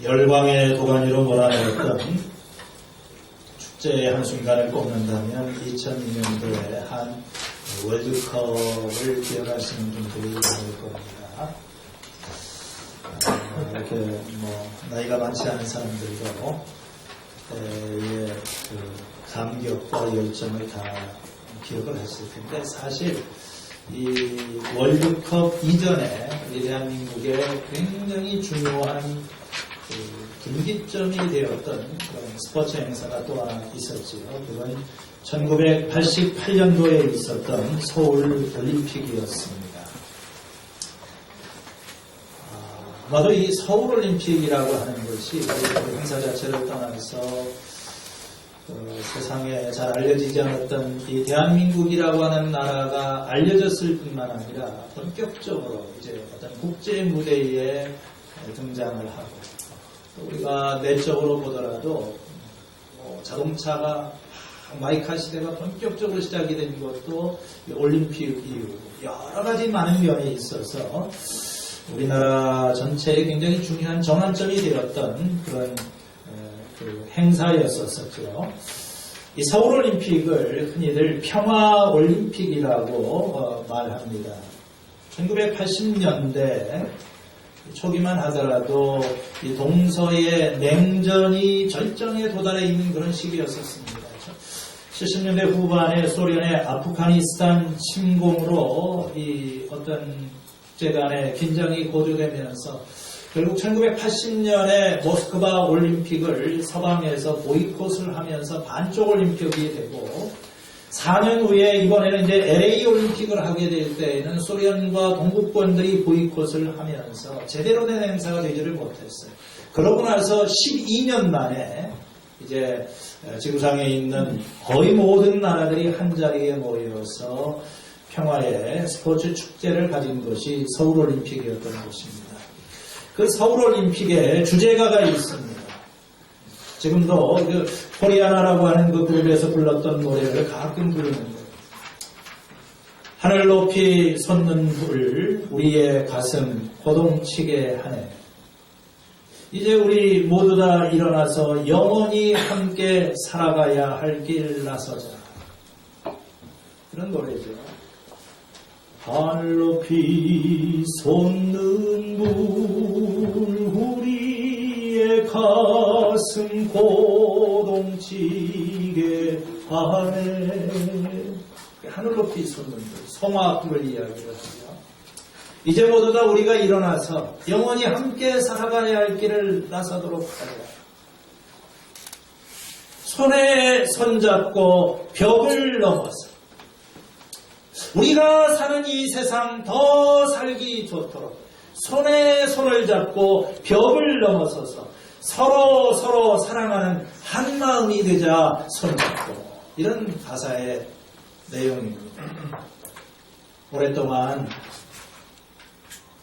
열광의 도가니로 몰아내었던 축제의 한순간을 꼽는다면 2002년도에 한 월드컵을 기억하시는 분들이 많을 겁니다. 이렇게 나이가 많지 않은 사람들도 그때의 그 감격과 열정을 다 기억을 했을 텐데, 사실 이 월드컵 이전에 우리 대한민국의 굉장히 중요한 분기점이 되었던 그런 스포츠 행사가 또 하나 있었지요. 그건 1988년도에 있었던 서울 올림픽이었습니다. 아마도 이 서울 올림픽이라고 하는 것이 그 행사 자체를 떠나서 세상에 잘 알려지지 않았던 이 대한민국이라고 하는 나라가 알려졌을 뿐만 아니라 본격적으로 이제 어떤 국제 무대에 등장을 하고, 우리가 내적으로 보더라도 자동차가 마이카 시대가 본격적으로 시작이 된 것도 올림픽 이후 여러 가지 많은 면이 있어서 우리나라 전체에 굉장히 중요한 전환점이 되었던 그런 그 행사였었죠. 이 서울올림픽을 흔히들 평화올림픽이라고 말합니다. 1980년대 초기만 하더라도 이 동서의 냉전이 절정에 도달해 있는 그런 시기였었습니다. 70년대 후반에 소련의 아프가니스탄 침공으로 이 어떤 국제 간의 긴장이 고조되면서 결국 1980년에 모스크바 올림픽을 서방에서 보이콧을 하면서 반쪽 올림픽이 되고, 4년 후에 이번에는 이제 LA 올림픽을 하게 될 때에는 소련과 동구권들이 보이콧을 하면서 제대로 된 행사가 되지를 못했어요. 그러고 나서 12년 만에 이제 지구상에 있는 거의 모든 나라들이 한자리에 모여서 평화의 스포츠 축제를 가진 것이 서울올림픽이었던 것입니다. 그 서울올림픽에 주제가가 있습니다. 지금도 그 코리아나라고 하는 그 그룹에서 불렀던 노래를 가끔 부르는 거예요. 하늘 높이 솟는 불 우리의 가슴 호동치게 하네. 이제 우리 모두 다 일어나서 영원히 함께 살아가야 할 길 나서자. 그런 노래죠. 하늘 높이 솟는 불 우리의 가슴 고동치게 하네. 하늘 높이 솟는 불, 성화불을 이야기를 하죠. 이제 모두 다 우리가 일어나서 영원히 함께 살아가야 할 길을 나서도록 하자. 손에 손잡고 벽을 넘어서 우리가 사는 이 세상 더 살기 좋도록 손에 손을 잡고 벽을 넘어서서 서로 사랑하는 한 마음이 되자 손잡고, 이런 가사의 내용입니다. 오랫동안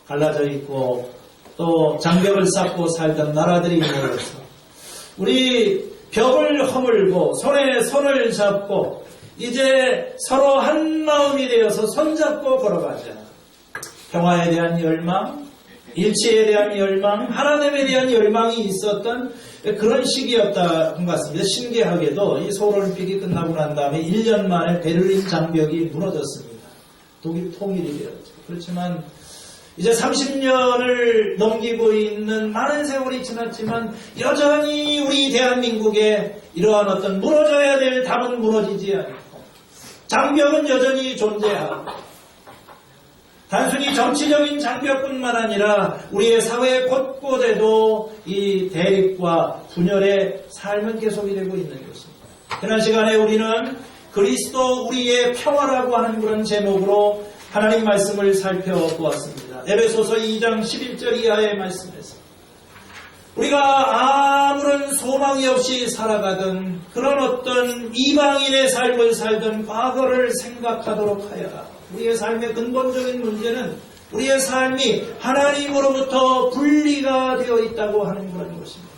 갈라져 있고 또 장벽을 쌓고 살던 나라들이 모여서 우리 벽을 허물고 손에 손을 잡고 이제 서로 한 마음이 되어서 손잡고 걸어가자. 평화에 대한 열망, 일치에 대한 열망, 하나님에 대한 열망이 있었던 그런 시기였던 것 같습니다. 신기하게도 이 서울올림픽이 끝나고 난 다음에 1년 만에 베를린 장벽이 무너졌습니다. 독일 통일이 되었죠. 그렇지만 이제 30년을 넘기고 있는 많은 세월이 지났지만 여전히 우리 대한민국에 이러한 어떤 무너져야 될 담은 무너지지 않고 장벽은 여전히 존재하고, 단순히 정치적인 장벽뿐만 아니라 우리의 사회 곳곳에도 이 대립과 분열의 삶은 계속이 되고 있는 것입니다. 지난 시간에 우리는 그리스도 우리의 평화라고 하는 그런 제목으로 하나님 말씀을 살펴보았습니다. 에베소서 2장 11절 이하의 말씀에서 우리가 아무런 소망이 없이 살아가던 그런 어떤 이방인의 삶을 살던 과거를 생각하도록 하여라. 우리의 삶의 근본적인 문제는 우리의 삶이 하나님으로부터 분리가 되어 있다고 하는 그런 것입니다.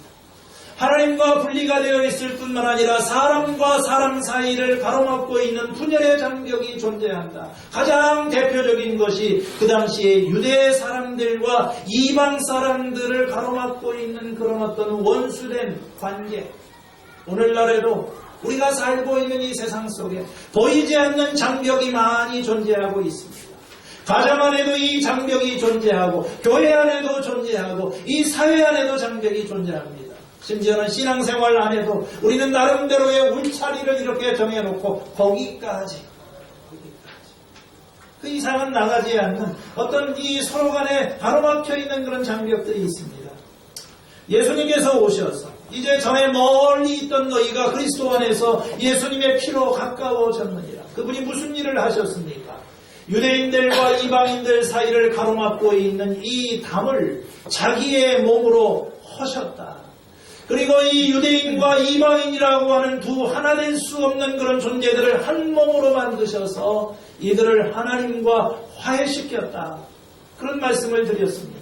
하나님과 분리가 되어 있을 뿐만 아니라 사람과 사람 사이를 가로막고 있는 분열의 장벽이 존재한다. 가장 대표적인 것이 그 당시에 유대 사람들과 이방 사람들을 가로막고 있는 그런 어떤 원수된 관계. 오늘날에도 우리가 살고 있는 이 세상 속에 보이지 않는 장벽이 많이 존재하고 있습니다. 가정 안에도 이 장벽이 존재하고 교회 안에도 존재하고 이 사회 안에도 장벽이 존재합니다. 심지어는 신앙생활 안에도 우리는 나름대로의 울타리를 이렇게 정해놓고 거기까지 그 이상은 나가지 않는 어떤 이 서로 간에 가로막혀 있는 그런 장벽들이 있습니다. 예수님께서 오셔서 이제 전에 멀리 있던 너희가 그리스도 안에서 예수님의 피로 가까워졌느니라. 그분이 무슨 일을 하셨습니까? 유대인들과 이방인들 사이를 가로막고 있는 이 담을 자기의 몸으로 허셨다. 그리고 이 유대인과 이방인이라고 하는 두 하나 될 수 없는 그런 존재들을 한 몸으로 만드셔서 이들을 하나님과 화해시켰다. 그런 말씀을 드렸습니다.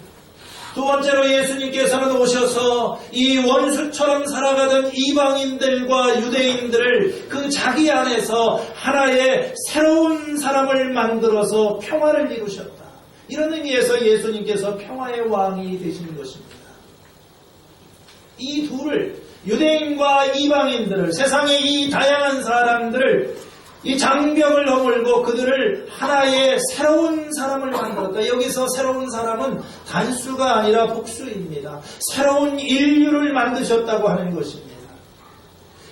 두 번째로 예수님께서는 오셔서 이 원수처럼 살아가던 이방인들과 유대인들을 그 자기 안에서 하나의 새로운 사람을 만들어서 평화를 이루셨다. 이런 의미에서 예수님께서 평화의 왕이 되시는 것입니다. 이 둘을, 유대인과 이방인들을, 세상의 이 다양한 사람들을 이 장벽을 허물고 그들을 하나의 새로운 사람을 만들었다. 여기서 새로운 사람은 단수가 아니라 복수입니다. 새로운 인류를 만드셨다고 하는 것입니다.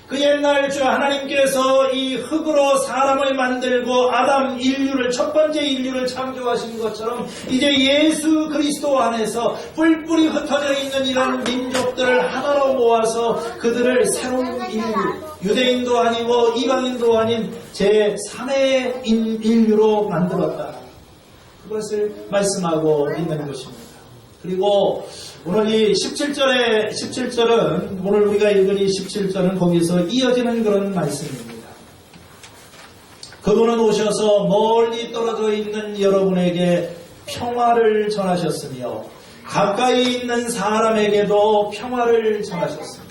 그 옛날 주 하나님께서 이 흙으로 사람을 만들고 아담 인류를, 첫 번째 인류를 창조하신 것처럼 이제 예수 그리스도 안에서 뿔뿔이 흩어져 있는 이런 민족들을 하나로 모아서 그들을 새로운 인류, 유대인도 아니고 이방인도 아닌 제3의 인류로 만들었다. 그것을 말씀하고 있는 것입니다. 그리고 오늘 이 17절은 오늘 우리가 읽은 이 17절은 거기서 이어지는 그런 말씀입니다. 그분은 오셔서 멀리 떨어져 있는 여러분에게 평화를 전하셨으며 가까이 있는 사람에게도 평화를 전하셨습니다.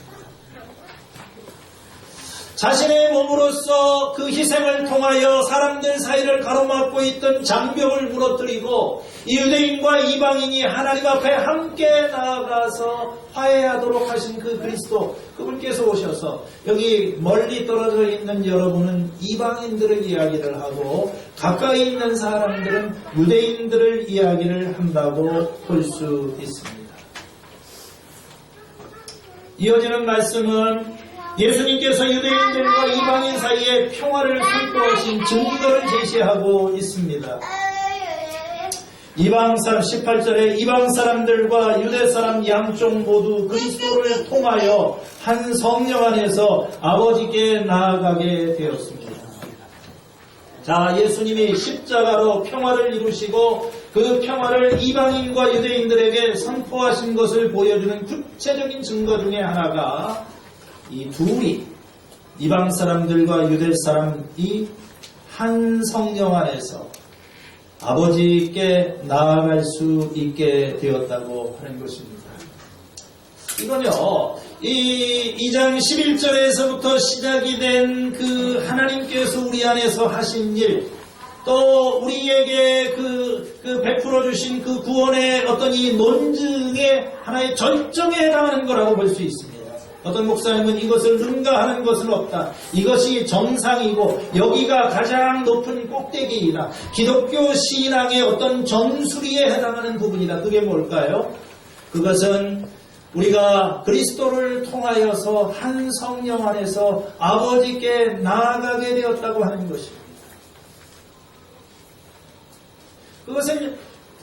자신의 몸으로써 그 희생을 통하여 사람들 사이를 가로막고 있던 장벽을 무너뜨리고 유대인과 이방인이 하나님 앞에 함께 나아가서 화해하도록 하신 그 그리스도, 그분께서 오셔서 여기 멀리 떨어져 있는 여러분은 이방인들을 이야기를 하고 가까이 있는 사람들은 유대인들을 이야기를 한다고 볼 수 있습니다. 이어지는 말씀은 예수님께서 유대인들과 이방인 사이에 평화를 선포하신 증거를 제시하고 있습니다. 이방 사람 18절에 이방 사람들과 유대 사람 양쪽 모두 그리스도를 통하여 한 성령 안에서 아버지께 나아가게 되었습니다. 자, 예수님이 십자가로 평화를 이루시고 그 평화를 이방인과 유대인들에게 선포하신 것을 보여주는 구체적인 증거 중에 하나가 이 둘이, 이방 사람들과 유대 사람이 한 성령 안에서 아버지께 나아갈 수 있게 되었다고 하는 것입니다. 이건요, 이 2장 11절에서부터 시작이 된 그 하나님께서 우리 안에서 하신 일, 또 우리에게 그 베풀어 주신 그 구원의 어떤 이 논증의 하나의 절정에 해당하는 거라고 볼 수 있습니다. 어떤 목사님은 이것을 능가하는 것은 없다. 이것이 정상이고 여기가 가장 높은 꼭대기이다. 기독교 신앙의 어떤 정수리에 해당하는 부분이다. 그게 뭘까요? 그것은 우리가 그리스도를 통하여서 한 성령 안에서 아버지께 나아가게 되었다고 하는 것입니다. 그것은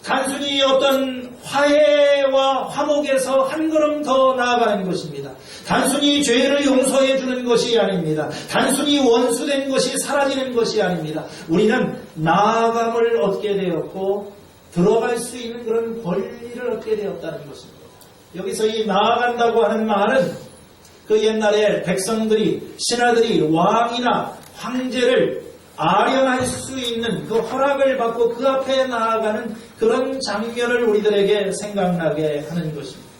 단순히 어떤 화해와 화목에서 한 걸음 더 나아가는 것입니다. 단순히 죄를 용서해 주는 것이 아닙니다. 단순히 원수된 것이 사라지는 것이 아닙니다. 우리는 나아감을 얻게 되었고 들어갈 수 있는 그런 권리를 얻게 되었다는 것입니다. 여기서 이 나아간다고 하는 말은 그 옛날에 백성들이, 신하들이 왕이나 황제를 아련할 수 있는 그 허락을 받고 그 앞에 나아가는 그런 장면을 우리들에게 생각나게 하는 것입니다.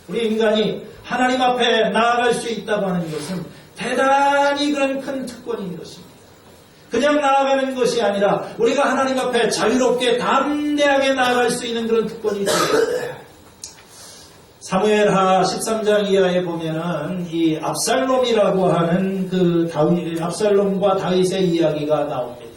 우리 인간이 하나님 앞에 나아갈 수 있다고 하는 것은 대단히 그런 큰 특권인 것입니다. 그냥 나아가는 것이 아니라 우리가 하나님 앞에 자유롭게 담대하게 나아갈 수 있는 그런 특권이 있습니다. 사무엘하 13장 이하에 보면은 이 압살롬이라고 하는 그 압살롬과 다윗의 이야기가 나옵니다.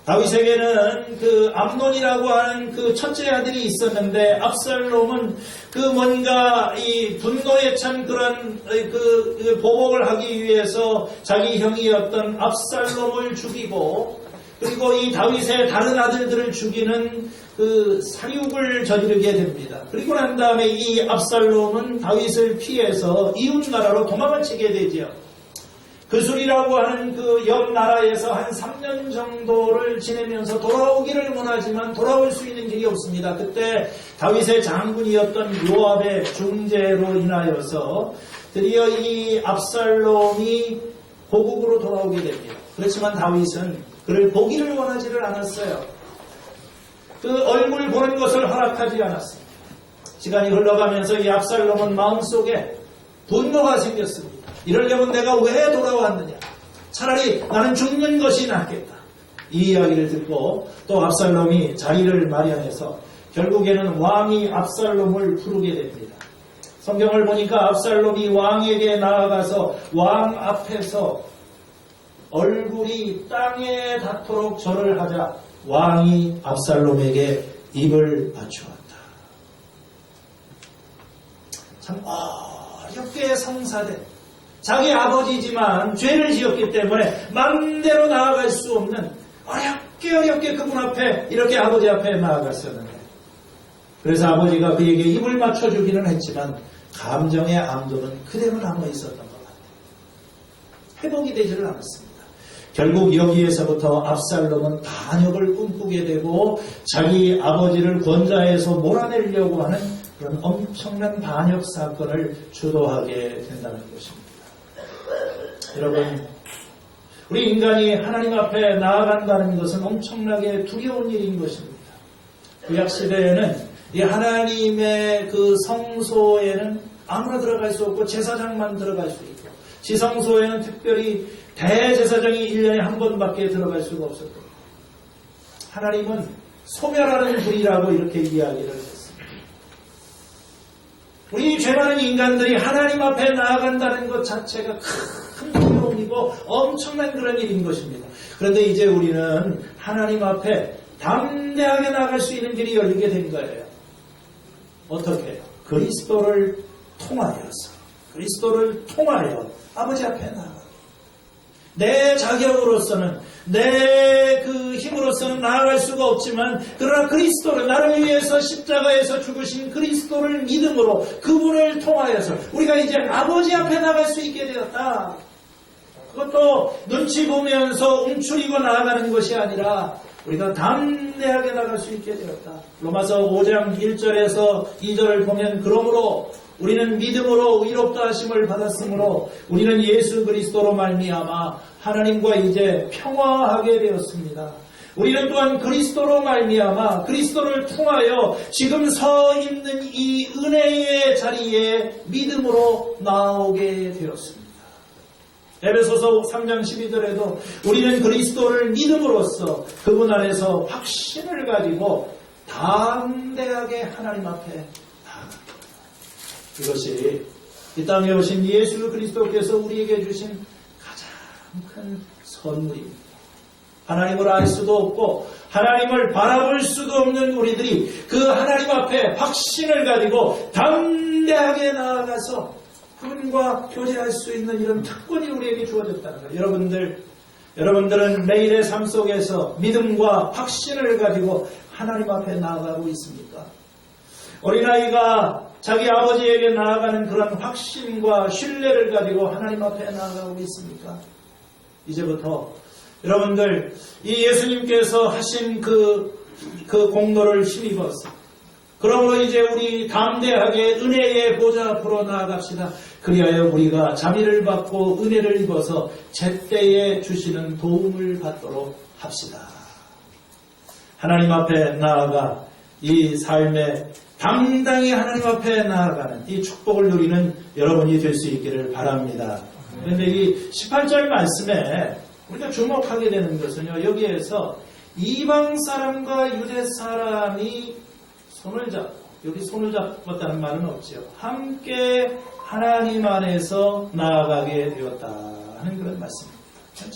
다윗에게는 그 암논이라고 하는 그 첫째 아들이 있었는데 압살롬은 그 뭔가 이 분노에 찬 그런 그 보복을 하기 위해서 자기 형이었던 압살롬을 죽이고 그리고 이 다윗의 다른 아들들을 죽이는 그 사육을 저지르게 됩니다. 그리고 난 다음에 이 압살롬은 다윗을 피해서 이웃 나라로 도망을 치게 되죠. 그술이라고 하는 그 옆 나라에서 한 3년 정도를 지내면서 돌아오기를 원하지만 돌아올 수 있는 길이 없습니다. 그때 다윗의 장군이었던 요압의 중재로 인하여서 드디어 이 압살롬이 고국으로 돌아오게 됩니다. 그렇지만 다윗은 그를 보기를 원하지를 않았어요. 그 얼굴 보는 것을 허락하지 않았습니다. 시간이 흘러가면서 이 압살롬은 마음속에 분노가 생겼습니다. 이러려면 내가 왜 돌아왔느냐? 차라리 나는 죽는 것이 낫겠다. 이 이야기를 듣고 또 압살롬이 자리를 마련해서 결국에는 왕이 압살롬을 부르게 됩니다. 성경을 보니까 압살롬이 왕에게 나아가서 왕 앞에서 얼굴이 땅에 닿도록 절을 하자 왕이 압살롬에게 입을 맞추었다. 참 어렵게 성사된 자기 아버지지만 죄를 지었기 때문에 맘대로 나아갈 수 없는 어렵게 그분 앞에 이렇게 아버지 앞에 나아갔었는데 그래서 아버지가 그에게 입을 맞춰주기는 했지만 감정의 암도는 그대로 남아있었던 것 같아요. 회복이 되지를 않았습니다. 결국 여기에서부터 압살롬은 반역을 꿈꾸게 되고 자기 아버지를 권좌에서 몰아내려고 하는 그런 엄청난 반역 사건을 주도하게 된다는 것입니다. 여러분, 우리 인간이 하나님 앞에 나아간다는 것은 엄청나게 두려운 일인 것입니다. 구약시대에는 이 하나님의 그 성소에는 아무나 들어갈 수 없고 제사장만 들어갈 수 있고 지성소에는 특별히 대제사장이 1년에 한 번밖에 들어갈 수가 없었던 거예요. 하나님은 소멸하는 불이라고 이렇게 이야기를 했습니다. 우리 죄 많은 인간들이 하나님 앞에 나아간다는 것 자체가 큰 두려움이고 엄청난 그런 일인 것입니다. 그런데 이제 우리는 하나님 앞에 담대하게 나아갈 수 있는 길이 열리게 된 거예요. 어떻게 해요? 그리스도를 통하여 아버지 앞에 나아가. 내 자격으로서는 내 그 힘으로서는 나아갈 수가 없지만 그러나 그리스도를 나를 위해서 십자가에서 죽으신 그리스도를 믿음으로 그분을 통하여서 우리가 이제 아버지 앞에 나갈 수 있게 되었다. 그것도 눈치 보면서 움츠리고 나아가는 것이 아니라 우리가 담대하게 나갈 수 있게 되었다. 로마서 5장 1절에서 2절을 보면 그러므로 우리는 믿음으로 의롭다 하심을 받았으므로 우리는 예수 그리스도로 말미암아 하나님과 이제 평화하게 되었습니다. 우리는 또한 그리스도로 말미암아 그리스도를 통하여 지금 서 있는 이 은혜의 자리에 믿음으로 나오게 되었습니다. 에베소서 3장 12절에도 우리는 그리스도를 믿음으로써 그분 안에서 확신을 가지고 담대하게 하나님 앞에 나아갑니다. 이것이 이 땅에 오신 예수 그리스도께서 우리에게 주신 가장 큰 선물입니다. 하나님을 알 수도 없고 하나님을 바라볼 수도 없는 우리들이 그 하나님 앞에 확신을 가지고 담대하게 나아가서 그분과 교제할 수 있는 이런 특권이 우리에게 주어졌다는 거예요. 여러분들은 매일의 삶 속에서 믿음과 확신을 가지고 하나님 앞에 나아가고 있습니까? 어린아이가 자기 아버지에게 나아가는 그런 확신과 신뢰를 가지고 하나님 앞에 나아가고 있습니까? 이제부터 여러분들 이 예수님께서 하신 그 공로를 힘입어서 그러므로 이제 우리 담대하게 은혜의 보좌 앞으로 나아갑시다. 그리하여 우리가 자비를 받고 은혜를 입어서 제때에 주시는 도움을 받도록 합시다. 하나님 앞에 나아가 이 삶의 당당히 하나님 앞에 나아가는 이 축복을 누리는 여러분이 될 수 있기를 바랍니다. 그런데 이 18절 말씀에 우리가 주목하게 되는 것은요, 여기에서 이방 사람과 유대 사람이 손을 잡고, 여기 손을 잡았다는 말은 없지요. 함께 하나님 안에서 나아가게 되었다 하는 그런 말씀입니다. 참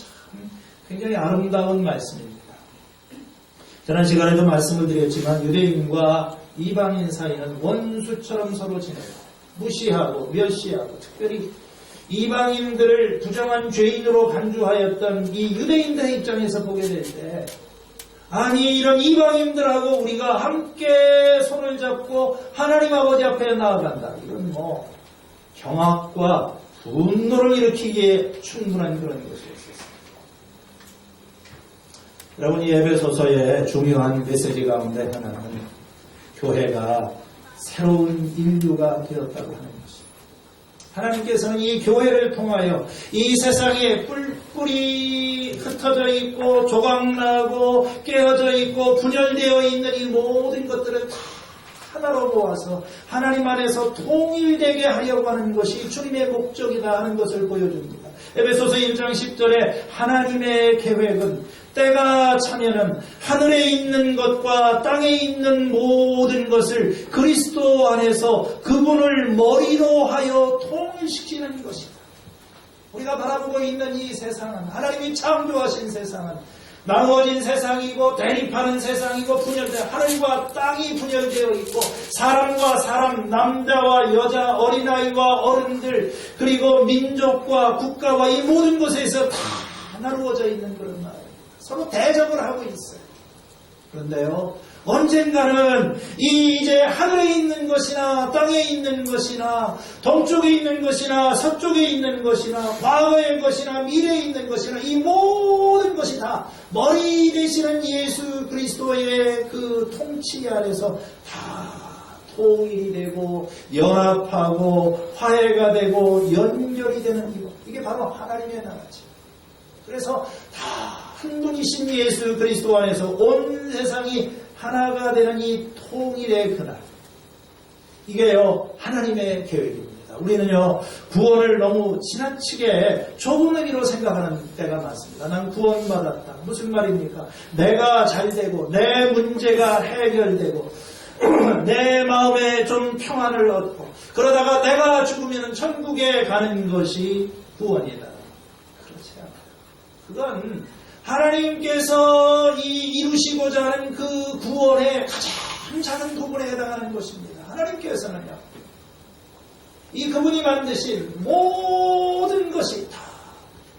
굉장히 아름다운 말씀입니다. 지난 시간에도 말씀을 드렸지만 유대인과 이방인 사이는 원수처럼 서로 지내고 무시하고 멸시하고, 특별히 이방인들을 부정한 죄인으로 간주하였던 이 유대인들의 입장에서 보게 될 때, 아니 이런 이방인들하고 우리가 함께 손을 잡고 하나님 아버지 앞에 나아간다, 이건 경악과 분노를 일으키기에 충분한 그런 것이었습니다. 여러분, 이 에베소서의 중요한 메시지 가운데 하나는 교회가 새로운 인류가 되었다고 하는 것입니다. 하나님께서는 이 교회를 통하여 이 세상에 뿔뿔이 흩어져 있고 조각나고 깨어져 있고 분열되어 있는 이 모든 것들을 다 하나로 모아서 하나님 안에서 통일되게 하려고 하는 것이 주님의 목적이다 하는 것을 보여줍니다. 에베소서 1장 10절에 하나님의 계획은 때가 차면은 하늘에 있는 것과 땅에 있는 모든 것을 그리스도 안에서 그분을 머리로 하여 통일시키는 것이다. 우리가 바라보고 있는 이 세상은, 하나님이 창조하신 세상은 나누어진 세상이고 대립하는 세상이고 분열되어, 하늘과 땅이 분열되어 있고 사람과 사람, 남자와 여자, 어린아이와 어른들, 그리고 민족과 국가와 이 모든 곳에서 다 나누어져 있는 그런 나라입니다. 서로 대적을 하고 있어요. 그런데요, 언젠가는 이제 하늘에 있는 것이나 땅에 있는 것이나 동쪽에 있는 것이나 서쪽에 있는 것이나 과거의 것이나 미래에 있는 것이나 이 모든 것이 다 머리 되시는 예수 그리스도의 그 통치 아래서 다 통일이 되고 연합하고 화해가 되고 연결이 되는 이것, 이게 바로 하나님의 나라죠. 그래서 다 한 분이신 예수 그리스도 안에서 온 세상이 하나가 되는 이 통일의 그날, 이게요 하나님의 계획입니다. 우리는요 구원을 너무 지나치게 좁은 의미로 생각하는 때가 많습니다. 난 구원받았다, 무슨 말입니까? 내가 잘되고 내 문제가 해결되고 내 마음에 좀 평안을 얻고 그러다가 내가 죽으면 천국에 가는 것이 구원이다. 그렇지 않아요. 그건 하나님께서 이루시고자 하는 그 구원의 가장 작은 부분에 해당하는 것입니다. 하나님께서는요, 이 그분이 만드신 모든 것이 다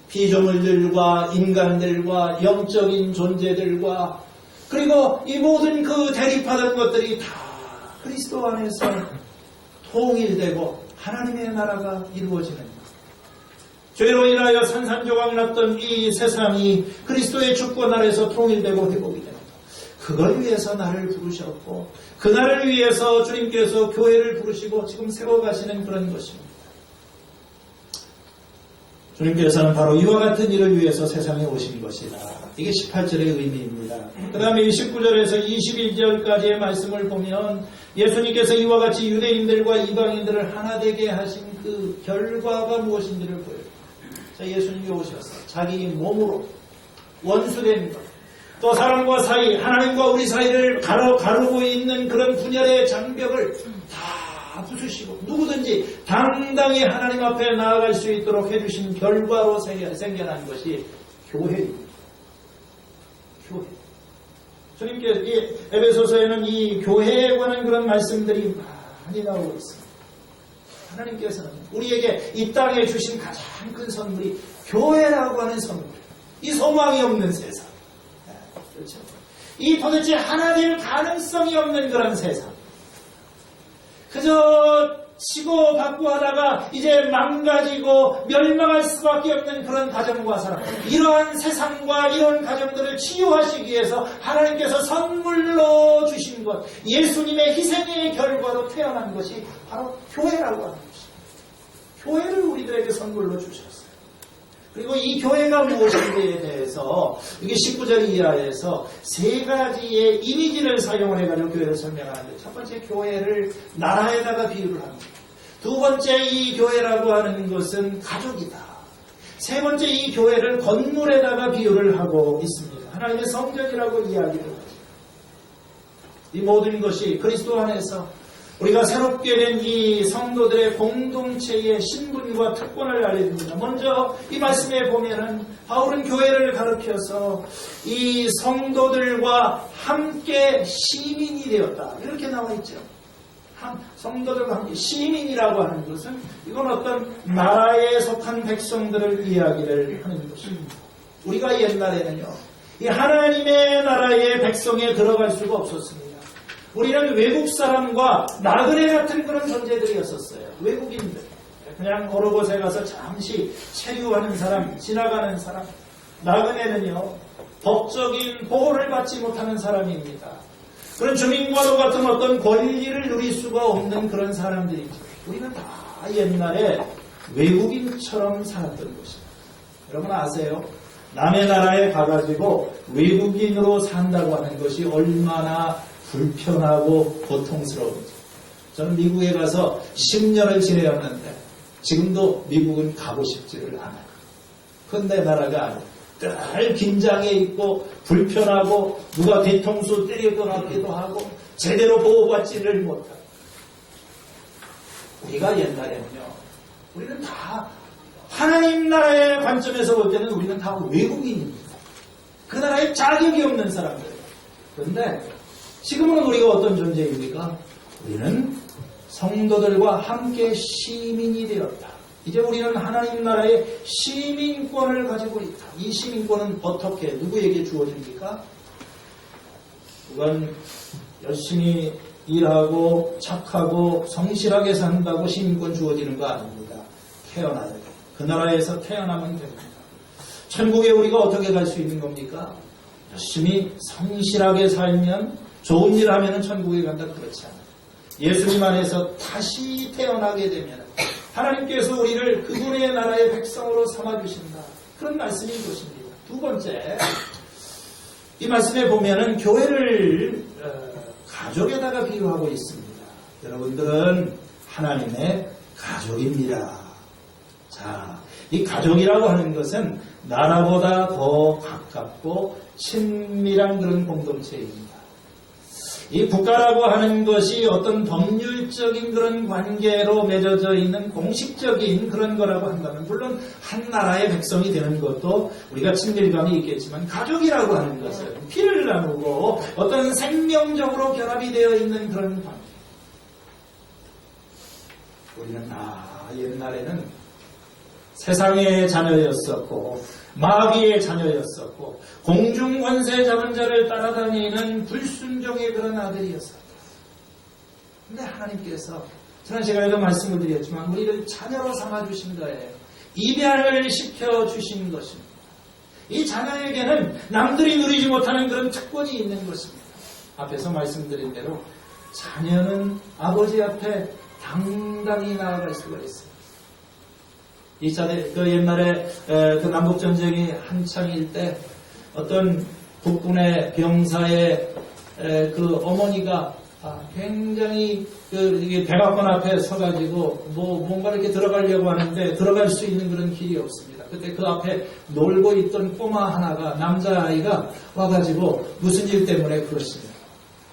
피조물들과 인간들과 영적인 존재들과 그리고 이 모든 그 대립하던 것들이 다 그리스도 안에서 통일되고 하나님의 나라가 이루어지는 것. 죄로 인하여 산산조각 났던 이 세상이 그리스도의 주권 아래서 통일되고 회복이 됩니다. 그걸 위해서 나를 부르셨고 그날을 위해서 주님께서 교회를 부르시고 지금 세워가시는 그런 것입니다. 주님께서는 바로 이와 같은 일을 위해서 세상에 오신 것이다. 이게 18절의 의미입니다. 그 다음에 19절에서 21절까지의 말씀을 보면 예수님께서 이와 같이 유대인들과 이방인들을 하나 되게 하신 그 결과가 무엇인지를 보여요. 자, 예수님이 오셔서 자기 몸으로 원수된 것, 또 사람과 사이, 하나님과 우리 사이를 가르고 있는 그런 분열의 장벽을 다 부수시고 누구든지 당당히 하나님 앞에 나아갈 수 있도록 해주신 결과로 생겨난 것이 교회입니다. 교회. 주님께서 이 에베소서에는 이 교회에 관한 그런 말씀들이 많이 나오고 있습니다. 하나님께서는 우리에게 이 땅에 주신 가장 큰 선물이 교회라고 하는 선물. 이 소망이 없는 세상. 그렇죠. 이 도대체 하나 될 가능성이 없는 그런 세상. 그저 치고 받고 하다가 이제 망가지고 멸망할 수밖에 없는 그런 가정과 사람, 이러한 세상과 이런 가정들을 치유하시기 위해서 하나님께서 선물로 주신 것, 예수님의 희생의 결과로 태어난 것이 바로 교회라고 하는 것입니다. 교회를 우리들에게 선물로 주셨어요. 그리고 이 교회가 무엇인지에 대해서 이게 19절 이하에서 세 가지의 이미지를 사용을 해가지고 교회를 설명하는데, 첫 번째 교회를 나라에다가 비유를 합니다. 두 번째 이 교회라고 하는 것은 가족이다. 세 번째 이 교회를 건물에다가 비유를 하고 있습니다. 하나님의 성전이라고 이야기를 하죠. 이 모든 것이 그리스도 안에서 우리가 새롭게 된 이 성도들의 공동체의 신분과 특권을 알려줍니다. 먼저 이 말씀에 보면은 바울은 교회를 가르쳐서 이 성도들과 함께 시민이 되었다. 이렇게 나와 있죠. 성도들과 함께 시민이라고 하는 것은 이건 어떤 나라에 속한 백성들을 이야기를 하는 것입니다. 우리가 옛날에는요, 이 하나님의 나라의 백성에 들어갈 수가 없었습니다. 우리는 외국 사람과 나그네 같은 그런 존재들이었었어요. 외국인들. 그냥 어느 곳에 가서 잠시 체류하는 사람, 지나가는 사람. 나그네는요, 법적인 보호를 받지 못하는 사람입니다. 그런 주민과도 같은 어떤 권리를 누릴 수가 없는 그런 사람들이죠. 우리는 다 옛날에 외국인처럼 살았던 것입니다. 여러분 아세요? 남의 나라에 가가지고 외국인으로 산다고 하는 것이 얼마나 불편하고 고통스러운지. 저는 미국에 가서 10년을 지내었는데 지금도 미국은 가고 싶지를 않아요. 그건 내 나라가 아니에요. 늘 긴장해 있고 불편하고 누가 뒤통수 때릴 것 같기도 하고 제대로 보호받지를 못하고. 우리가 옛날에는요, 우리는 다 하나님 나라의 관점에서 볼 때는 우리는 다 외국인입니다. 그 나라에 자격이 없는 사람들이에요. 그런데 지금은 우리가 어떤 존재입니까? 우리는 성도들과 함께 시민이 되었다. 이제 우리는 하나님 나라의 시민권을 가지고 있다. 이 시민권은 어떻게, 누구에게 주어집니까? 그건 열심히 일하고 착하고 성실하게 산다고 시민권 주어지는 거 아닙니다. 태어나야 돼요. 그 나라에서 태어나면 됩니다. 천국에 우리가 어떻게 갈 수 있는 겁니까? 열심히 성실하게 살면, 좋은 일 하면 천국에 간다, 그렇지 않아요. 예수님 안에서 다시 태어나게 되면 하나님께서 우리를 그분의 나라의 백성으로 삼아주신다. 그런 말씀인 것입니다. 두 번째, 이 말씀에 보면은 교회를 가족에다가 비유하고 있습니다. 여러분들은 하나님의 가족입니다. 자, 이 가족이라고 하는 것은 나라보다 더 가깝고 친밀한 그런 공동체입니다. 이 국가라고 하는 것이 어떤 법률적인 그런 관계로 맺어져 있는 공식적인 그런 거라고 한다면, 물론 한 나라의 백성이 되는 것도 우리가 친밀감이 있겠지만, 가족이라고 하는 것은 피를 나누고 어떤 생명적으로 결합이 되어 있는 그런 관계. 우리는 옛날에는 세상의 자녀였었고 마귀의 자녀였었고 공중권세 잡은 자를 따라다니는 불순종의 그런 아들이었었다. 그런데 하나님께서 지난 시간에도 말씀을 드렸지만 우리를 자녀로 삼아주신 거예요. 입양을 시켜주신 것입니다. 이 자녀에게는 남들이 누리지 못하는 그런 특권이 있는 것입니다. 앞에서 말씀드린 대로 자녀는 아버지 앞에 당당히 나아갈 수가 있어요. 그 옛날에 그 남북전쟁이 한창일 때 어떤 국군의 병사의 그 어머니가 굉장히 이게 백악관 앞에 서가지고 뭔가 이렇게 들어가려고 하는데 들어갈 수 있는 그런 길이 없습니다. 그때 그 앞에 놀고 있던 꼬마 하나가, 남자아이가 와가지고 무슨 일 때문에 그렇습니다.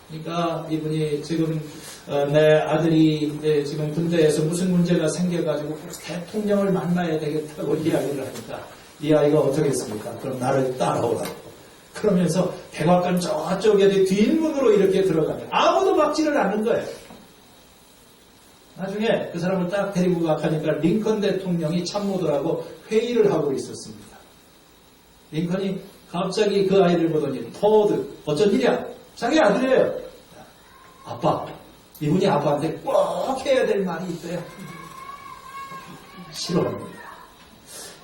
그러니까 이분이 지금 내 아들이 지금 군대에서 무슨 문제가 생겨가지고 대통령을 만나야 되겠다고 이야기를 하니까 이 아이가 어떻게 했습니까? 그럼 나를 따라오라고. 그러면서 백악관 저쪽에 뒷문으로 이렇게 들어가면 아무도 막지를 않는 거예요. 나중에 그 사람을 딱 데리고 가니까 링컨 대통령이 참모들하고 회의를 하고 있었습니다. 링컨이 갑자기 그 아이를 보더니, 포워드, 어쩐 일이야? 자기 아들이에요. 아빠, 이분이 아빠한테 꼭 해야 될 말이 있어요. 싫어합니다.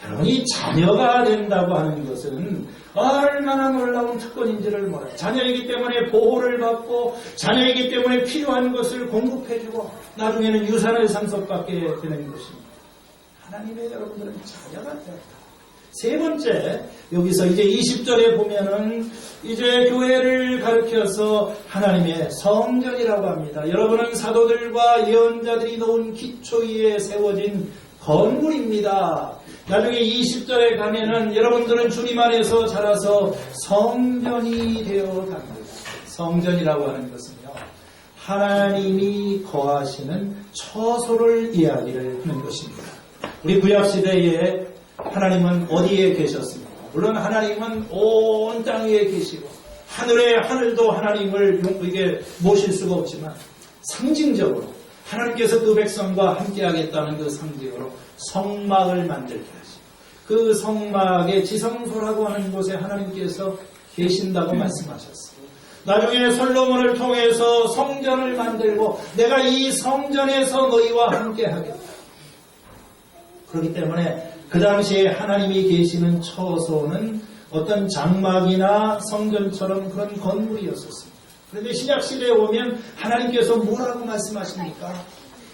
여러분, 이 자녀가 된다고 하는 것은 얼마나 놀라운 특권인지를 몰라요. 자녀이기 때문에 보호를 받고, 자녀이기 때문에 필요한 것을 공급해주고, 나중에는 유산을 상속받게 되는 것입니다. 하나님의 여러분들은 자녀가 되었다. 세 번째, 여기서 이제 20절에 보면은 이제 교회를 가리켜서 하나님의 성전이라고 합니다. 여러분은 사도들과 예언자들이 놓은 기초 위에 세워진 건물입니다. 나중에 20절에 가면은 여러분들은 주님 안에서 자라서 성전이 되어 갑니다. 성전이라고 하는 것은요, 하나님이 거하시는 처소를 이야기를 하는 것입니다. 우리 구약시대에 하나님은 어디에 계셨습니까? 물론 하나님은 온 땅 위에 계시고 하늘의 하늘도 하나님을 이게 모실 수가 없지만 상징적으로 하나님께서 그 백성과 함께하겠다는 그 상징으로 성막을 만들게 하시고 그 성막의 지성소라고 하는 곳에 하나님께서 계신다고 말씀하셨어요. 나중에 솔로몬을 통해서 성전을 만들고 내가 이 성전에서 너희와 함께하겠다. 그렇기 때문에 그 당시에 하나님이 계시는 처소는 어떤 장막이나 성전처럼 그런 건물이었었습니다. 그런데 신약시대에 오면 하나님께서 뭐라고 말씀하십니까?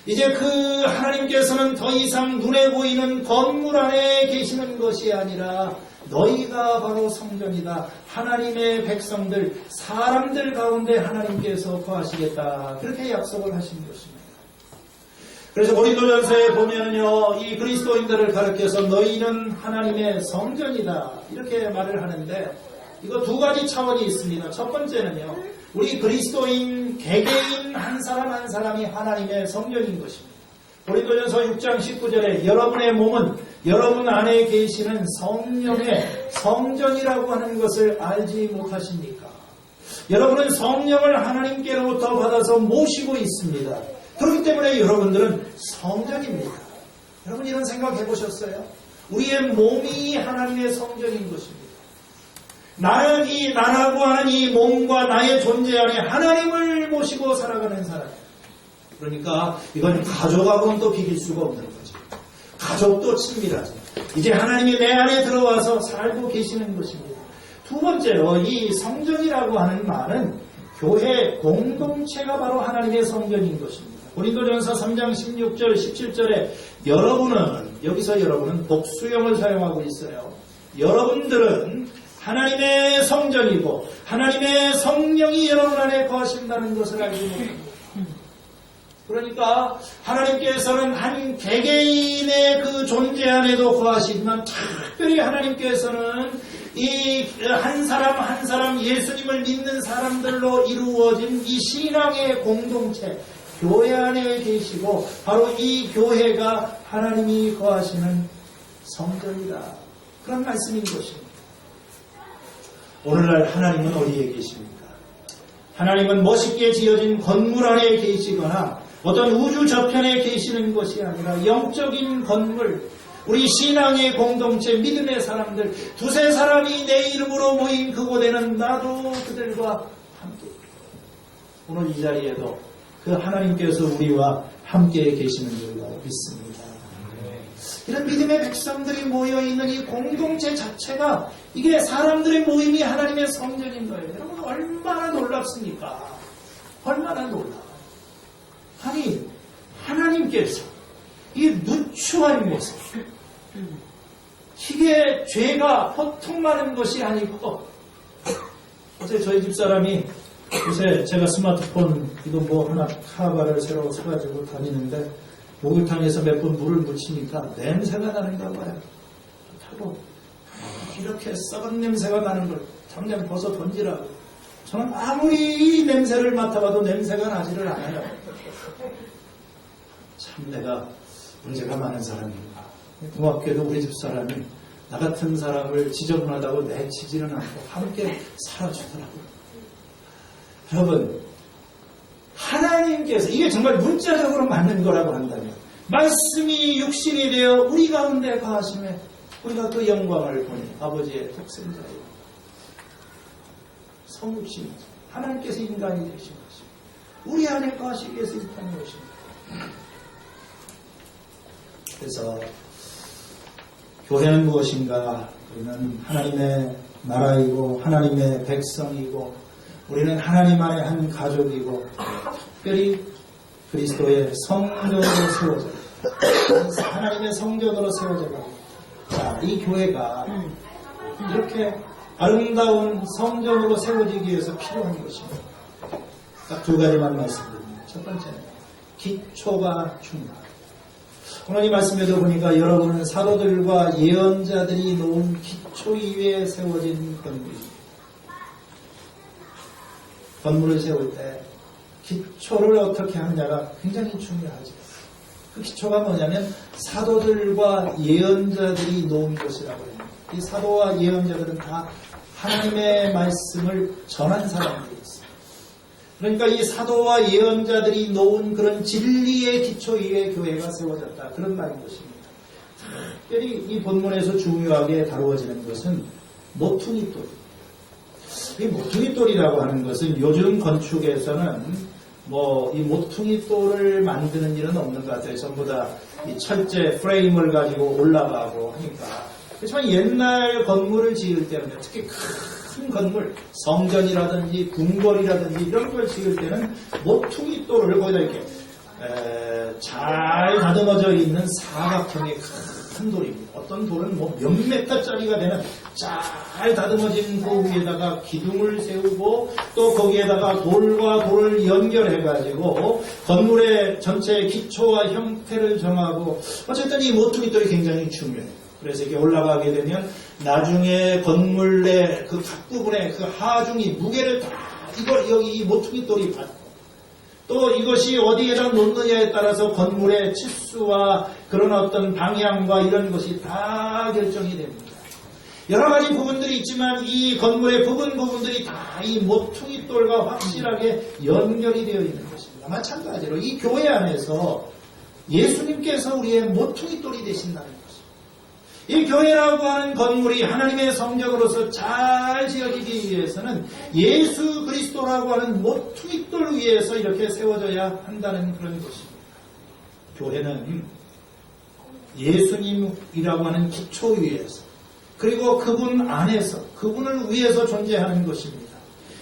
이제 그 하나님께서는 더 이상 눈에 보이는 건물 안에 계시는 것이 아니라 너희가 바로 성전이다. 하나님의 백성들, 사람들 가운데 하나님께서 거하시겠다. 그렇게 약속을 하신 것입니다. 그래서 고린도전서에 보면요, 이 그리스도인들을 가르쳐서 너희는 하나님의 성전이다. 이렇게 말을 하는데 이거 두 가지 차원이 있습니다. 첫 번째는요, 우리 그리스도인 개개인 한 사람 한 사람이 하나님의 성전인 것입니다. 고린도전서 6장 19절에 여러분의 몸은 여러분 안에 계시는 성령의 성전이라고 하는 것을 알지 못하십니까? 여러분은 성령을 하나님께로부터 받아서 모시고 있습니다. 그렇기 때문에 여러분들은 성전입니다. 여러분 이런 생각 해보셨어요? 우리의 몸이 하나님의 성전인 것입니다. 나는 나라고 하는 이 몸과 나의 존재 안에 하나님을 모시고 살아가는 사람. 그러니까 이건 가족하고는 또 비길 수가 없는 거죠. 가족도 친밀하죠. 이제 하나님이 내 안에 들어와서 살고 계시는 것입니다. 두 번째로 이 성전이라고 하는 말은 교회 공동체가 바로 하나님의 성전인 것입니다. 고린도전서 3장 16절 17절에 여기서 여러분은 복수형을 사용하고 있어요. 여러분들은 하나님의 성전이고 하나님의 성령이 여러분 안에 거하신다는 것을 알지 못합니다. 그러니까 하나님께서는 한 개개인의 그 존재 안에도 거하시지만 특별히 하나님께서는 이 한 사람 한 사람 예수님을 믿는 사람들로 이루어진 이 신앙의 공동체 교회 안에 계시고 바로 이 교회가 하나님이 거하시는 성전이다. 그런 말씀인 것입니다. 오늘날 하나님은 어디에 계십니까? 하나님은 멋있게 지어진 건물 안에 계시거나 어떤 우주 저편에 계시는 것이 아니라 영적인 건물, 우리 신앙의 공동체, 믿음의 사람들, 두세 사람이 내 이름으로 모인 그곳에는 나도 그들과 함께. 오늘 이 자리에도 그 하나님께서 우리와 함께 계시는 줄로 믿습니다. 이런 믿음의 백성들이 모여있는 이 공동체 자체가 이게 사람들의 모임이 하나님의 성전인 거예요. 여러분 얼마나 놀랍습니까? 얼마나 놀라워. 아니 하나님께서 이 누추한 모습, 이게 죄가 보통 많은 것이 아니고, 어제 저희 집사람이 요새 제가 스마트폰 이거 뭐 하나 카바를 새로 사가지고 다니는데 목욕탕에서 몇 번 물을 묻히니까 냄새가 나는가 봐요. 하고 이렇게 썩은 냄새가 나는 걸 당장 벗어 던지라고. 저는 아무리 이 냄새를 맡아봐도 냄새가 나지를 않아요. 참 내가 문제가 많은 사람인가. 고맙게도 우리 집사람이 나 같은 사람을 지저분하다고 내치지는 않고 함께 살아주더라고요. 여러분, 하나님께서 이게 정말 문자적으로 맞는 거라고 한다면 말씀이 육신이 되어 우리 가운데 거하심에 우리가 그 영광을 보니 아버지의 독생자예요. 성육신이죠. 하나님께서 인간이 되신 것입니다. 우리 안에 거하시기 위해서 이 땅에 오십니다. 그래서 교회는 무엇인가? 우리는 하나님의 나라이고 하나님의 백성이고 우리는 하나님 안에 한 가족이고 특별히 그리스도의 성전으로 세워져 하나님의 성전으로 세워져 가고 자, 이 교회가 이렇게 아름다운 성전으로 세워지기 위해서 필요한 것입니다. 딱 두 가지만 말씀드립니다. 첫 번째는 기초가 중요합니다. 오늘 이 말씀에도 보니까 여러분은 사도들과 예언자들이 놓은 기초 위에 세워진 건물입니다. 건물을 세울 때 기초를 어떻게 하느냐가 굉장히 중요하죠. 그 기초가 뭐냐면 사도들과 예언자들이 놓은 것이라고 합니다. 이 사도와 예언자들은 다 하나님의 말씀을 전한 사람들이 있어요. 그러니까 이 사도와 예언자들이 놓은 그런 진리의 기초 위에 교회가 세워졌다. 그런 말인 것입니다. 특별히 이 본문에서 중요하게 다루어지는 것은 모퉁이돌. 이 모퉁이돌이라고 하는 것은 요즘 건축에서는 이 모퉁이돌을 만드는 일은 없는 것 같아요. 전부 다 이 철제 프레임을 가지고 올라가고 하니까. 그렇지만 옛날 건물을 지을 때는 특히 큰 건물, 성전이라든지 궁궐이라든지 이런 걸 지을 때는 모퉁이돌을 거기다 이렇게 잘 다듬어져 있는 사각형의 큰 돌입니다. 어떤 돌은 몇 메타짜리가 되는 잘 다듬어진 그 위에다가 기둥을 세우고 또 거기에다가 돌과 돌을 연결해가지고 건물의 전체 기초와 형태를 정하고 어쨌든 이 모퉁이돌이 굉장히 중요해요. 그래서 이렇게 올라가게 되면 나중에 건물 내 그 각 부분에 그 하중이 무게를 다 이걸 여기 이 모퉁이돌이 받고 또 이것이 어디에다 놓느냐에 따라서 건물의 치수와 그런 어떤 방향과 이런 것이 다 결정이 됩니다. 여러 가지 부분들이 있지만 이 건물의 부분들이 다 이 모퉁이돌과 확실하게 연결이 되어 있는 것입니다. 마찬가지로 이 교회 안에서 예수님께서 우리의 모퉁이돌이 되신다는 것입니다. 이 교회라고 하는 건물이 하나님의 성전으로서 잘 지어지기 위해서는 예수 그리스도라고 하는 모퉁이돌 위에서 이렇게 세워져야 한다는 그런 것입니다. 교회는 예수님이라고 하는 기초 위에서 그리고 그분 안에서 그분을 위해서 존재하는 것입니다.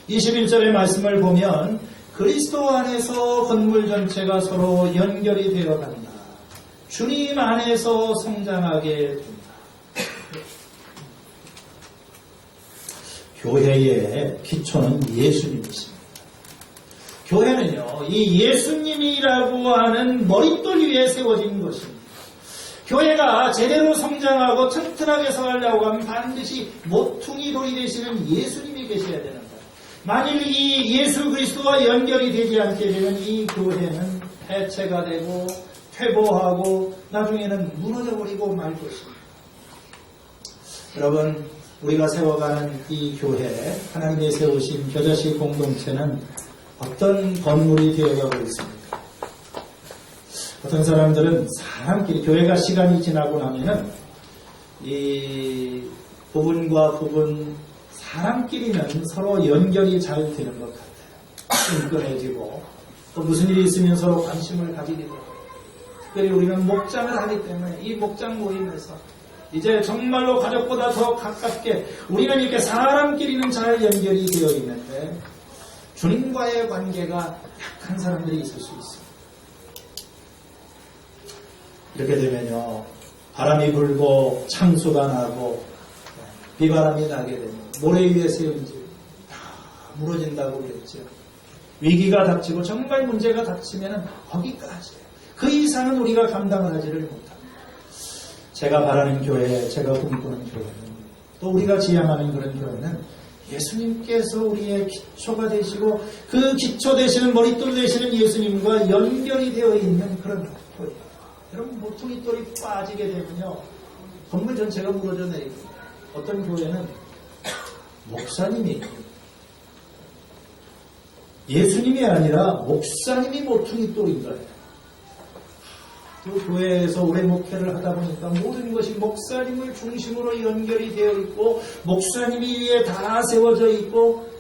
21절의 말씀을 보면 그리스도 안에서 건물 전체가 서로 연결이 되어 간다. 주님 안에서 성장하게 된다. 교회의 기초는 예수님이십니다. 교회는요, 이 예수님이라고 하는 머릿돌 위에 세워진 것입니다. 교회가 제대로 성장하고 튼튼하게 서가려고 하면 반드시 모퉁이돌이 되시는 예수님이 계셔야 되는 거예요. 만일 이 예수 그리스도와 연결이 되지 않게 되면 이 교회는 해체가 되고 퇴보하고 나중에는 무너져버리고 말 것입니다. 여러분, 우리가 세워가는 이 교회, 하나님이 세우신 겨자씨 공동체는 어떤 건물이 되어가고 있습니까? 어떤 사람들은 사람끼리, 교회가 시간이 지나고 나면은 이 부분과 부분, 사람끼리는 서로 연결이 잘 되는 것 같아요. 끈끈해지고, 또 무슨 일이 있으면 서로 관심을 가지게 되고, 특별히 우리는 목장을 하기 때문에 이 목장 모임에서 이제 정말로 가족보다 더 가깝게 우리는 이렇게 사람끼리는 잘 연결이 되어 있는데 주님과의 관계가 약한 사람들이 있을 수 있습니다. 이렇게 되면요, 바람이 불고 창수가 나고 비바람이 나게 되면 모래 위에 세운 집 다 무너진다고 그랬죠. 위기가 닥치고 정말 문제가 닥치면 거기까지예요. 그 이상은 우리가 감당을 하지를 못합니다. 제가 바라는 교회, 제가 꿈꾸는 교회는, 또 우리가 지향하는 그런 교회는 예수님께서 우리의 기초가 되시고 그 기초 되시는 머릿돌 되시는 예수님과 연결이 되어 있는 그런 교회예요. 여러분, 모퉁이돌이 빠지게 되면요, 건물 전체가 무너져 내립니다. 어떤 교회는 목사님이 예수님이 아니라 목사님이 모퉁이돌인 거예요. 그 교회에서 오래 목회를 하다 보니까 모든 것이 목사님을 중심으로 연결이 되어 있고 목사님이 위에 다 세워져 있고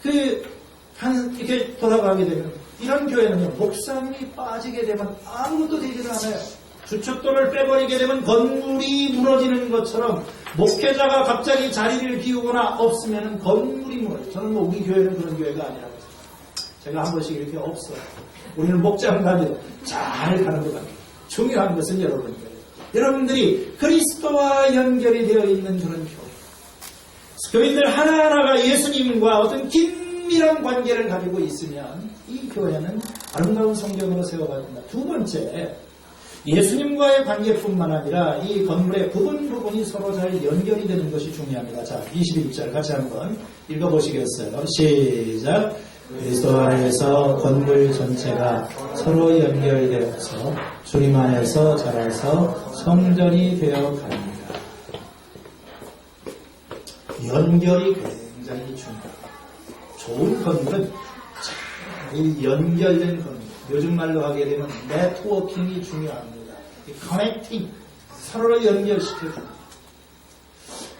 이렇게 돌아가게 되면 이런 교회는요, 목사님이 빠지게 되면 아무것도 되지를 않아요. 주춧돌을 빼버리게 되면 건물이 무너지는 것처럼 목회자가 갑자기 자리를 비우거나 없으면 건물이 무너져요. 저는 우리 교회는 그런 교회가 아니라고 해요. 제가 한 번씩 이렇게 없어요. 우리는 목장 가지고 잘 가는 것 같아요. 중요한 것은 여러분이에요. 여러분들이 그리스도와 연결이 되어 있는 그런 교회. 교인들 하나하나가 예수님과 어떤 긴밀한 관계를 가지고 있으면 이 교회는 아름다운 성경으로 세워가진다. 두 번째, 예수님과의 관계뿐만 아니라 이 건물의 부분이 서로 잘 연결이 되는 것이 중요합니다. 자, 21절 같이 한번 읽어보시겠어요? 시작. 그리스도 안에서 건물 전체가 서로 연결되어서 주님 안에서 자라서 성전이 되어 갑니다. 연결이 굉장히 중요합니다. 좋은 건물은 잘 연결된 건물. 요즘 말로 하게 되면 네트워킹이 중요합니다. 이 커넥팅, 서로를 연결시켜줍니다.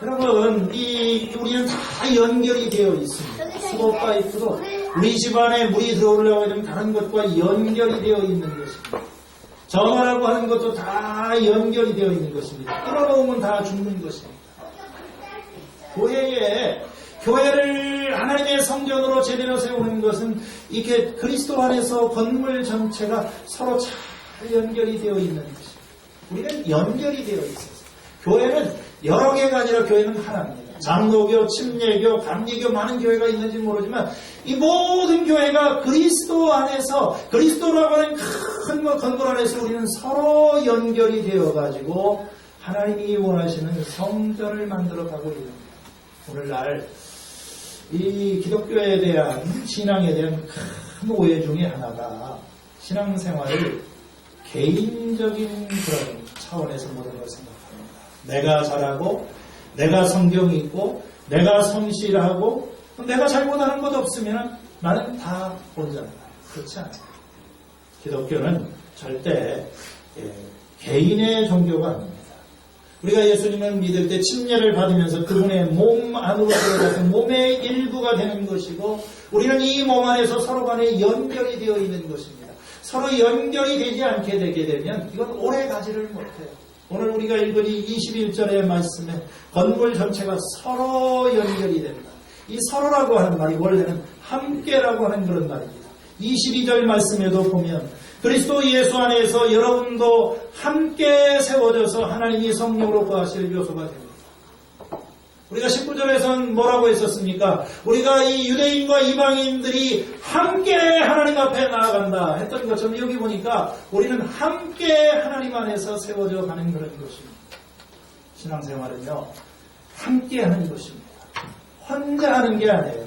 여러분, 우리는 다 연결이 되어 있습니다. 스포파이프도 우리 집안에 물이 들어오려고 하면 다른 것과 연결이 되어 있는 것입니다. 전화라고 하는 것도 다 연결이 되어 있는 것입니다. 끊어놓으면 다 죽는 것입니다. 교회를 하나님의 성전으로 제대로 세우는 것은 이렇게 그리스도 안에서 건물 전체가 서로 잘 연결이 되어 있는 것입니다. 우리는 연결이 되어 있어요. 교회는 여러 개가 아니라 교회는 하나입니다. 장로교, 침례교, 감리교 많은 교회가 있는지 모르지만 이 모든 교회가 그리스도 안에서 그리스도라고 하는 큰 건물 안에서 우리는 서로 연결이 되어가지고 하나님이 원하시는 성전을 만들어가고 있는 거예요. 오늘날 이 기독교에 대한 신앙에 대한 큰 오해 중에 하나가 신앙생활을 개인적인 그런 차원에서 모든 걸 생각합니다. 내가 잘하고 내가 성경이 있고 내가 성실하고 내가 잘못하는 것 없으면 나는 다 혼자다. 그렇지 않아요. 기독교는 절대 개인의 종교가 아닙니다. 우리가 예수님을 믿을 때 침례를 받으면서 그분의 몸 안으로 들어가서 몸의 일부가 되는 것이고 우리는 이 몸 안에서 서로 간에 연결이 되어 있는 것입니다. 서로 연결이 되지 않게 되게 되면 이건 오래 가지를 못해요. 오늘 우리가 읽은 이 21절의 말씀에 건물 전체가 서로 연결이 된다. 이 서로라고 하는 말이 원래는 함께라고 하는 그런 말입니다. 22절 말씀에도 보면 그리스도 예수 안에서 여러분도 함께 세워져서 하나님이 성령으로 거하실 요소가 됩니다. 우리가 19절에서는 뭐라고 했었습니까? 우리가 이 유대인과 이방인들이 함께 하나님 앞에 나아간다 했던 것처럼 여기 보니까 우리는 함께 하나님 안에서 세워져 가는 그런 것입니다. 신앙생활은요, 함께 하는 것입니다. 혼자 하는 게 아니에요.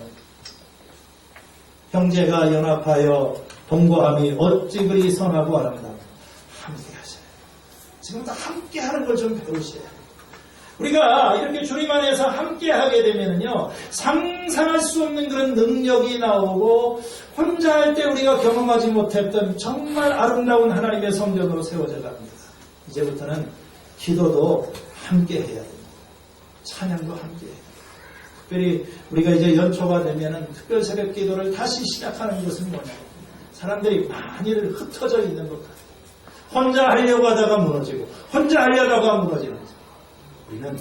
형제가 연합하여 동거함이 어찌 그리 선하고 아름다워. 함께 하셔요. 지금 다 함께 하는 걸 좀 배우셔야 돼요. 우리가 이렇게 주님 안에서 함께 하게 되면요, 상상할 수 없는 그런 능력이 나오고, 혼자 할 때 우리가 경험하지 못했던 정말 아름다운 하나님의 성전으로 세워져 갑니다. 이제부터는 기도도 함께 해야 됩니다. 찬양도 함께 해야 됩니다. 특별히 우리가 이제 연초가 되면은 특별 새벽 기도를 다시 시작하는 것은 뭐냐면, 사람들이 많이들 흩어져 있는 것 같아요. 혼자 하려고 하다가 무너지고 혼자 하려다가 무너지는 거죠. 우리는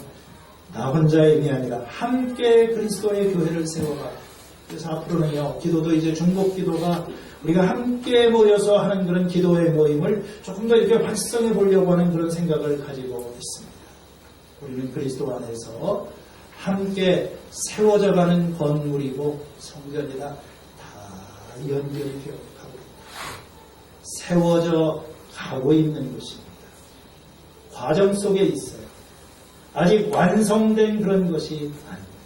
나 혼자의 힘이 아니라 함께 그리스도의 교회를 세워가. 그래서 앞으로는요, 기도도 이제 중복 기도가 우리가 함께 모여서 하는 그런 기도의 모임을 조금 더 이렇게 활성해 보려고 하는 그런 생각을 가지고 있습니다. 우리는 그리스도 안에서 함께 세워져가는 건물이고 성전이다. 다 연결이 되어 가고 세워져 가고 있는 것입니다. 과정 속에 있어요. 아직 완성된 그런 것이 아닙니다.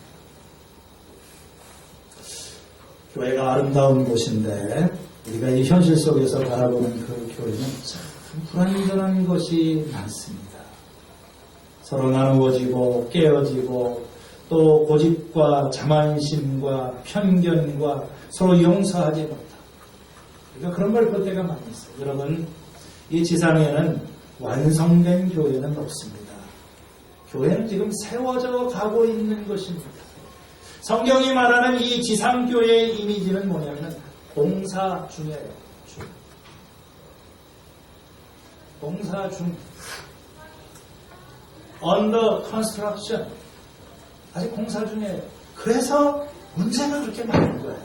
교회가 아름다운 곳인데 우리가 이 현실 속에서 바라보는 그 교회는 참 불완전한 것이 많습니다. 서로 나누어지고 깨어지고 또 고집과 자만심과 편견과 서로 용서하지 못하고 우리가 그런 걸 볼 때가 많이 있어요. 여러분, 이 지상에는 완성된 교회는 없습니다. 교회는 지금 세워져 가고 있는 것입니다. 성경이 말하는 이 지상교회의 이미지는 뭐냐면 공사 중이에요. 공사 중. Under construction. 아직 공사 중이에요. 그래서 문제가 그렇게 많은 거예요.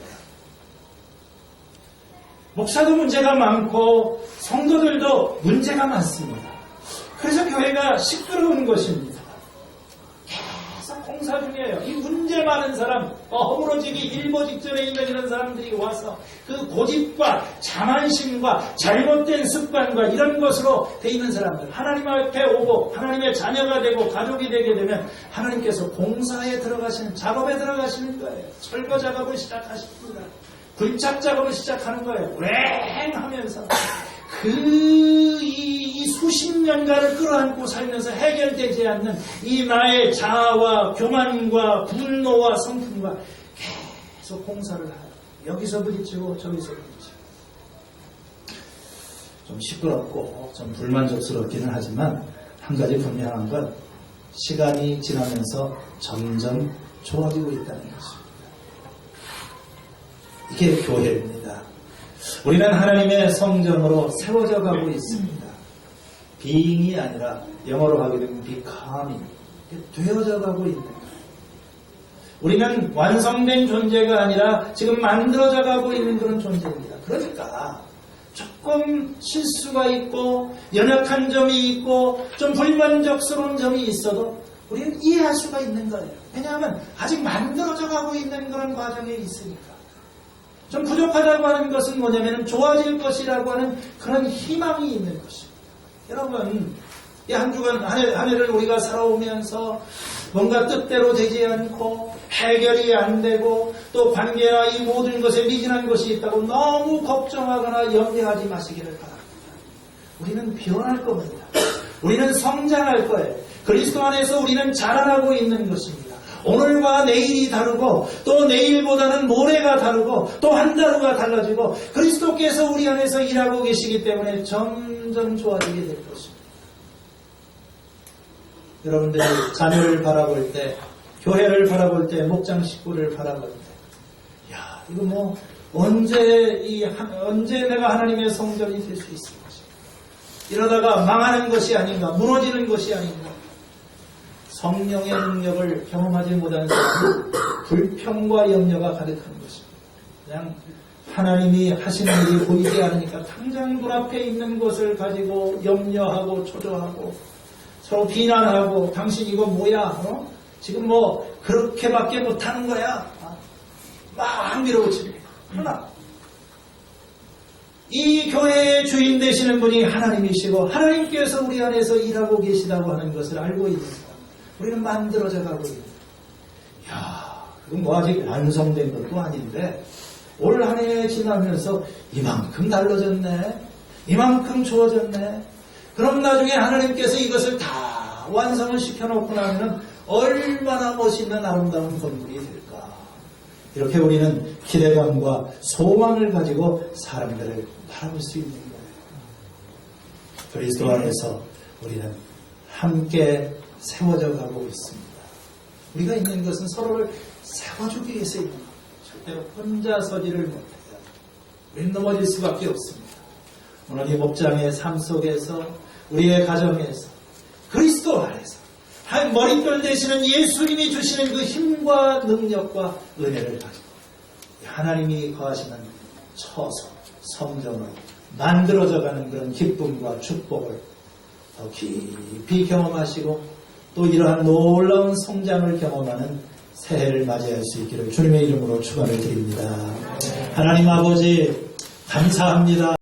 목사도 문제가 많고 성도들도 문제가 많습니다. 그래서 교회가 시끄러운 것입니다. 계속 공사 중이에요. 이 문제 많은 사람, 허물어지기 일보 직전에 있는 이런 사람들이 와서 그 고집과 자만심과 잘못된 습관과 이런 것으로 돼 있는 사람들, 하나님 앞에 오고 하나님의 자녀가 되고 가족이 되게 되면 하나님께서 공사에 들어가시는, 작업에 들어가시는 거예요. 철거 작업을 시작하십니다. 굴착 작업을 시작하는 거예요. 웽 하면서 이 수십 년간을 끌어안고 살면서 해결되지 않는 이 나의 자아와 교만과 분노와 성품과 계속 공사를 하요. 여기서 부딪히고 저기서 부딪히고. 좀 시끄럽고 좀 불만족스럽기는 하지만 한 가지 분명한 건 시간이 지나면서 점점 좋아지고 있다는 것입니다. 이게 교회입니다. 우리는 하나님의 성전으로 세워져 가고 있습니다. being이 아니라 영어로 하게 되면 becoming, 되어져 가고 있는 거예요. 우리는 완성된 존재가 아니라 지금 만들어져 가고 있는 그런 존재입니다. 그러니까 조금 실수가 있고 연약한 점이 있고 좀 불만족스러운 점이 있어도 우리는 이해할 수가 있는 거예요. 왜냐하면 아직 만들어져 가고 있는 그런 과정에 있으니까. 좀 부족하다고 하는 것은 뭐냐면 좋아질 것이라고 하는 그런 희망이 있는 것입니다. 여러분, 이 한 주간, 한 해를 우리가 살아오면서 뭔가 뜻대로 되지 않고 해결이 안 되고 또 관계나 이 모든 것에 미진한 것이 있다고 너무 걱정하거나 염려하지 마시기를 바랍니다. 우리는 변할 겁니다. 우리는 성장할 거예요. 그리스도 안에서 우리는 자라나고 있는 것입니다. 오늘과 내일이 다르고 또 내일보다는 모레가 다르고 또 한 달 후가 달라지고 그리스도께서 우리 안에서 일하고 계시기 때문에 점점 좋아지게 될 것입니다. 여러분들이 자녀를 바라볼 때, 교회를 바라볼 때, 목장 식구를 바라볼 때, 야, 이거 뭐 언제 내가 하나님의 성전이 될 수 있을 것인가? 이러다가 망하는 것이 아닌가? 무너지는 것이 아닌가? 성령의 능력을 경험하지 못하는 사람은 불평과 염려가 가득한 것입니다. 그냥 하나님이 하시는 일이 보이지 않으니까 당장 눈앞에 있는 것을 가지고 염려하고 초조하고 서로 비난하고 당신 이거 뭐야? 지금 뭐 그렇게밖에 못하는 거야? 막 밀어붙입니다. 그러나 이 교회의 주인 되시는 분이 하나님이시고 하나님께서 우리 안에서 일하고 계시다고 하는 것을 알고 있는 사람, 우리는 만들어져 가고 있습니다. 이야, 그건 뭐 아직 완성된 것도 아닌데 올 한 해 지나면서 이만큼 달라졌네, 이만큼 좋아졌네. 그럼 나중에 하나님께서 이것을 다 완성을 시켜놓고 나면 얼마나 멋있는 아름다운 건물이 될까. 이렇게 우리는 기대감과 소망을 가지고 사람들을 바라볼 수 있는 거예요. 그리스도 안에서 우리는 함께 세워져 가고 있습니다. 우리가 있는 것은 서로를 세워주기 위해서 있는 겁니다. 절대로 혼자 서지를 못해요. 우리는 넘어질 수밖에 없습니다. 오늘 이 목장의 삶 속에서, 우리의 가정에서, 그리스도 안에서 머릿돌 되시는 예수님이 주시는 그 힘과 능력과 은혜를 가지고 하나님이 거하시는 처소, 성전을 만들어져가는 그런 기쁨과 축복을 더 깊이 경험하시고 또 이러한 놀라운 성장을 경험하는 새해를 맞이할 수 있기를 주님의 이름으로 축원을 드립니다. 하나님 아버지 감사합니다.